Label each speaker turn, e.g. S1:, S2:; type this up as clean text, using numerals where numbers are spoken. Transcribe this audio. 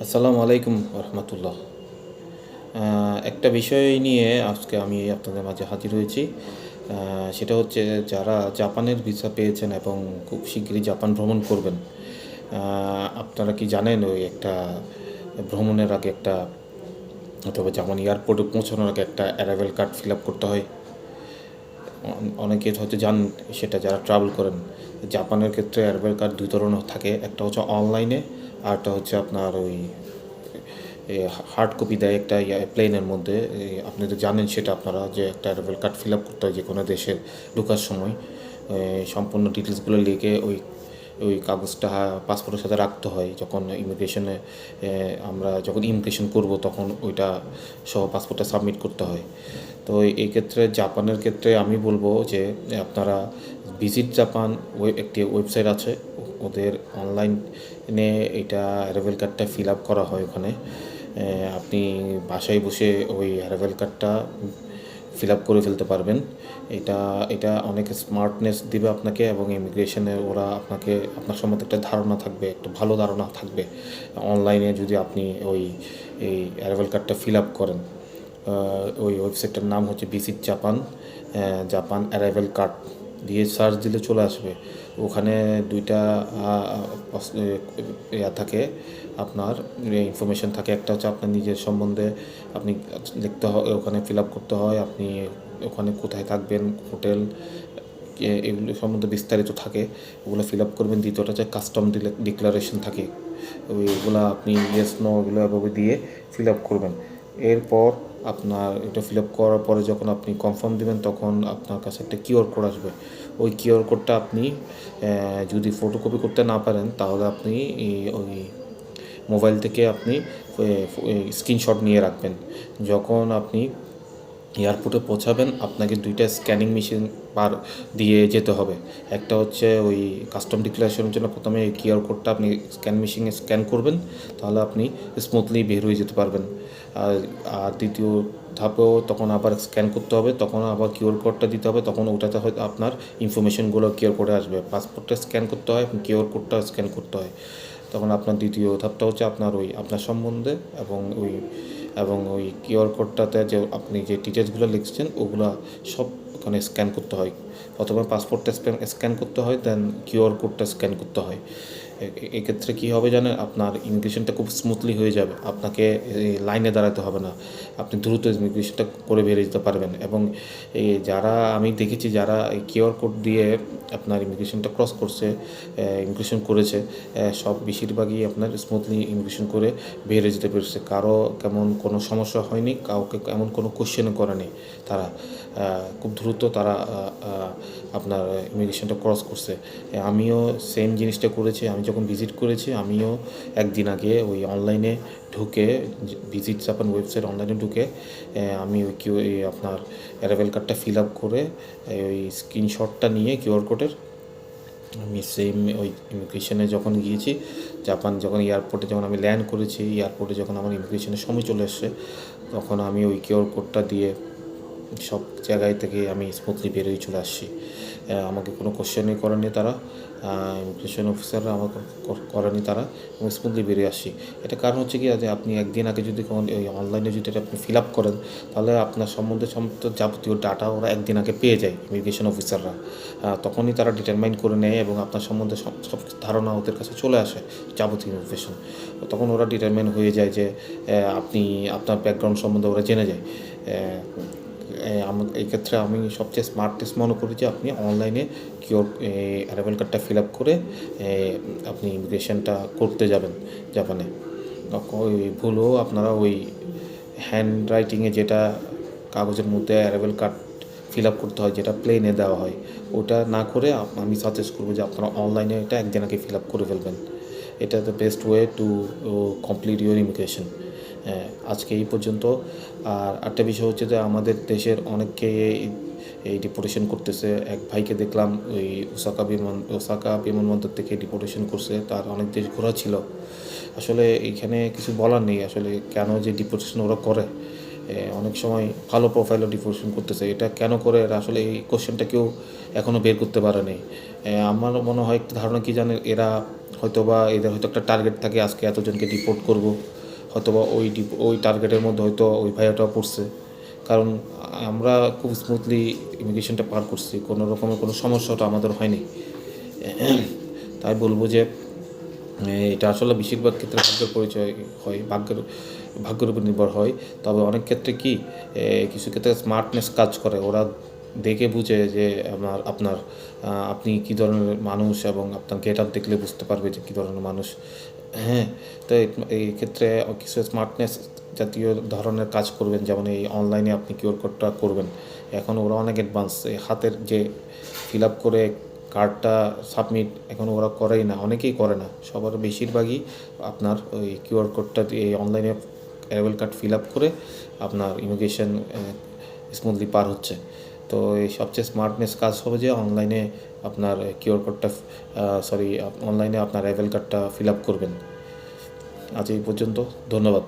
S1: আসসালামু আলাইকুম রহমতুল্লাহ। একটা বিষয় নিয়ে আজকে আমি আপনাদের মাঝে হাজির হয়েছি। সেটা হচ্ছে যারা জাপানের ভিসা পেয়েছেন এবং খুব শিগগিরই জাপান ভ্রমণ করবেন। আপনারা কি জানেন ওই একটা ভ্রমণের আগে একটা অথবা জাপান এয়ারপোর্টে পৌঁছানোর আগে একটা অ্যারাইভেল কার্ড ফিল আপ করতে হয়। অনেকে হয়তো জানেন সেটা যারা ট্রাভেল করেন। জাপানের ক্ষেত্রে অ্যারাইভেল কার্ড দুই ধরনের থাকে, একটা হচ্ছে অনলাইনে আর একটা হচ্ছে আপনার ওই হার্ড কপি দেয় একটা প্লেনের মধ্যে। আপনি তো জানেন সেটা আপনারা যে একটা অ্যারাইভেল কার্ড ফিল আপ করতে হয় যে কোনো দেশে ঢোকার সময়। সম্পূর্ণ ডিটেলসগুলো লিখে ওই ওই কাগজটা পাসপোর্টের সাথে রাখতে হয়। যখন ইমিগ্রেশনে আমরা যখন ইমিগ্রেশন করব তখন ওইটা সহ পাসপোর্টটা সাবমিট করতে হয়। তো এই ক্ষেত্রে জাপানের ক্ষেত্রে আমি বলবো যে আপনারা ভিজিট জাপান একটি ওয়েবসাইট আছে, ওদের অনলাইনে এটা অ্যারাইভেল কার্ডটা ফিল আপ করা হয় ওখানে। আপনি বাসায় বসে ওই অ্যারাইভেল কার্ডটা ফিল আপ করে ফেলতে পারবেন। এটা এটা অনেক স্মার্টনেস দিবে আপনাকে এবং ইমিগ্রেশনে ওরা আপনাকে আপনার সম্বন্ধে একটা ধারণা থাকবে, একটা ভালো ধারণা থাকবে অনলাইনে যদি আপনি ওই এই অ্যারাইভেল কার্ডটা ফিল আপ করেন। ওই ওয়েবসাইটটার নাম হচ্ছে visit Japan, Japan arrival card দিয়ে সার্চ দিলে চলে আসবে। ওখানে দুইটা ইয়া থাকে, আপনার ইনফরমেশন থাকে। একটা হচ্ছে আপনার নিজের সম্বন্ধে আপনি লিখতে হয়, ওখানে ফিল আপ করতে হয় আপনি ওখানে কোথায় থাকবেন, হোটেল, এগুলো সম্বন্ধে বিস্তারিত থাকে, ওগুলো ফিল আপ করবেন। দ্বিতীয়টা হচ্ছে কাস্টম ডিক্লারেশন থাকে, ওইগুলো আপনি ইয়েস নো ওগুলো এভাবে দিয়ে ফিল আপ করবেন। এরপর আপনার এটা ফিল আপ করার পরে যখন আপনি কনফার্ম দেবেন তখন আপনার কাছে একটা কিউআর কোড আসবে। ওই কিউআর কোডটা আপনি যদি ফটোকপি করতে না পারেন তাহলে আপনি ওই মোবাইল থেকে আপনি স্ক্রিনশট নিয়ে রাখবেন। যখন আপনি এয়ারপোর্টে পৌঁছাবেন আপনাকে দুইটা স্ক্যানিং মেশিন পার দিয়ে যেতে হবে। একটা হচ্ছে ওই কাস্টম ডিক্লারেশনের জন্য প্রথমে এই কিউআর কোডটা আপনি মেশিনে স্ক্যান করবেন, তাহলে আপনি স্মুথলি বের হয়ে যেতে পারবেন। আর আর দ্বিতীয় ধাপেও তখন আবার স্ক্যান করতে হবে, তখন আবার কিউআর কোডটা দিতে হবে, তখন ওটাতে হয়তো আপনার ইনফরমেশনগুলো কিউআর কোডে আসবে। পাসপোর্টটা স্ক্যান করতে হয়, কিউআর কোডটা স্ক্যান করতে হয়। তখন আপনার দ্বিতীয় ধাপটা হচ্ছে আপনার ওই আপনার সম্বন্ধে এবং ওই কিউআর কোডটাতে যে আপনি যে ডিটেলসগুলো লিখছেন ওগুলো সব ওখানে স্ক্যান করতে হয়। প্রথমে পাসপোর্টটা স্ক্যান করতে হয়, দেন কিউআর কোডটা স্ক্যান করতে হয়। এক্ষেত্রে কী হবে জানেন, আপনার ইমিগ্রেশনটা খুব স্মুথলি হয়ে যাবে, আপনাকে লাইনে দাঁড়াতে হবে না, আপনি দ্রুত ইমিগ্রেশনটা করে বেরিয়ে যেতে পারবেন। এবং এই যারা আমি দেখেছি যারা এই কিউআর কোড দিয়ে আপনার ইমিগ্রেশনটা ক্রস করছে, ইমিগ্রেশন করেছে, সব বেশিরভাগই আপনার স্মুথলি ইমিগ্রেশন করে বেরিয়ে যেতে পেরেছে। কারো কেমন কোনো সমস্যা হয়নি, কাউকে এমন কোনো কোশ্চেনও করেনি। তারা খুব দ্রুত তারা আপনার ইমিগ্রেশনটা ক্রস করছে। আমিও সেম জিনিসটা করেছি। আমি যখন ভিজিট করেছি আমিও একদিন আগে ওই অনলাইনে ঢুকে ভিজিট জাপান ওয়েবসাইট অনলাইনে ঢুকে আমি ওই আপনার অ্যারাইভেল কার্ডটা ফিল আপ করে ওই স্ক্রিনশটটা নিয়ে কিউআর কোডের আমি সেম ওই ইমিগ্রেশনে যখন গিয়েছি জাপান, যখন এয়ারপোর্টে যখন আমি ল্যান্ড করেছি, এয়ারপোর্টে যখন আমার ইমিগ্রেশনের সময় চলে এসছে তখন আমি ওই কিউআর কোডটা দিয়ে সব জায়গায় থেকে আমি স্মুথলি বেরোয় চলে আসছি। আমাকে কোনো কোশ্চেনই করেনি তারা, ইমিগ্রেশন অফিসাররা আমাকে করেনি তারা, এবং স্মুথলি বেরিয়ে আসছি। এটা কারণ হচ্ছে কি যে আপনি একদিন আগে যদি ওই অনলাইনে যদি এটা আপনি ফিল আপ করেন তাহলে আপনার সম্বন্ধে সমস্ত যাবতীয় ডাটা ওরা একদিন আগে পেয়ে যায় ইমিগ্রেশন অফিসাররা। তখনই তারা ডিটারমাইন করে নেয় এবং আপনার সম্বন্ধে সব ধারণা ওদের কাছে চলে আসে যাবতীয় ইনফরমেশন। তখন ওরা ডিটারমাইন হয়ে যায় যে আপনি আপনার ব্যাকগ্রাউন্ড সম্বন্ধে ওরা জেনে যায়। এই ক্ষেত্রে আমি সবচেয়ে স্মার্টেস্ট মনে করি যে আপনি অনলাইনে অ্যারাইভেল কার্ডটা ফিল আপ করে আপনি ইমিগ্রেশনটা করতে যাবেন জাপানে। ওই ভুলও আপনারা ওই হ্যান্ড রাইটিংয়ে যেটা কাগজের মধ্যে অ্যারাইভেল কার্ড ফিল আপ করতে হয়, যেটা প্লেনে দেওয়া হয়, ওটা না করে আমি সাজেস্ট করবো যে আপনারা অনলাইনে এটা একদিন আগে ফিল আপ করে ফেলবেন। এটা the best way to complete your immigration. আজকে এই পর্যন্ত। আর একটা বিষয় হচ্ছে যে আমাদের দেশের অনেককে এই ডিপোর্টেশন করতেছে। এক ভাইকে দেখলাম ওই ওসাকা বিমানবন্দর থেকে ডিপোর্টেশন করছে, তার অনেক দেশ ঘোরা ছিল। আসলে এইখানে কিছু বলার নেই আসলে কেন যে ডিপোর্টেশন ওরা করে। অনেক সময় ভালো প্রোফাইলও ডিফিউশন করতেছে। এটা কেন করে এরা আসলে এই কোশ্চেনটা কেউ এখনও বের করতে পারে নাই। আমারও মনে হয় একটা ধারণা কী জানেন, এরা হয়তোবা এদের হয়তো একটা টার্গেট থাকে আজকে এতজনকে ডিপোর্ট করব, হয়তোবা ওই টার্গেটের মধ্যে হয়তো ওই ভাইয়াটাও পড়ছে। কারণ আমরা খুব স্মুথলি ইমিগ্রেশনটা পার করছি, কোনো রকমের কোনো সমস্যাটা আমাদের হয়নি। তাই বলবো যে এটা আসলে বেশিরভাগ ক্ষেত্রে ভাগ্যের পরিচয় হয়, ভাগ্যের উপর নির্ভর হয়। তবে অনেক ক্ষেত্রে কি কিছু ক্ষেত্রে স্মার্টনেস কাজ করে, ওরা দেখে বুঝে যে আপনার আপনি কী ধরনের মানুষ এবং আপনার গেট আপ দেখলে বুঝতে পারবে যে কী ধরনের মানুষ। হ্যাঁ, তো এই ক্ষেত্রে কিছু স্মার্টনেস জাতীয় ধরনের কাজ করবেন, যেমন এই অনলাইনে আপনি কিউআর কোডটা করবেন। এখন ওরা অনেক অ্যাডভান্স, হাতের যে ফিল আপ করে কার্ডটা সাবমিট এখন ওরা করেই না, অনেকেই করে না, সবার বেশিরভাগই আপনার ওই কিউআর কোডটা দিয়ে অনলাইনে অ্যারাইভাল কার্ড ফিল আপ করে আপনার ইমিগ্রেশন স্মুথলি পার হচ্ছে। তো এই সবচেয়ে স্মার্টনেস কাজ হবে যে অনলাইনে আপনার কিউআর কোডটা অনলাইনে আপনার অ্যারাইভাল কার্ডটা ফিল আপ করবেন। আজ এই পর্যন্ত, ধন্যবাদ।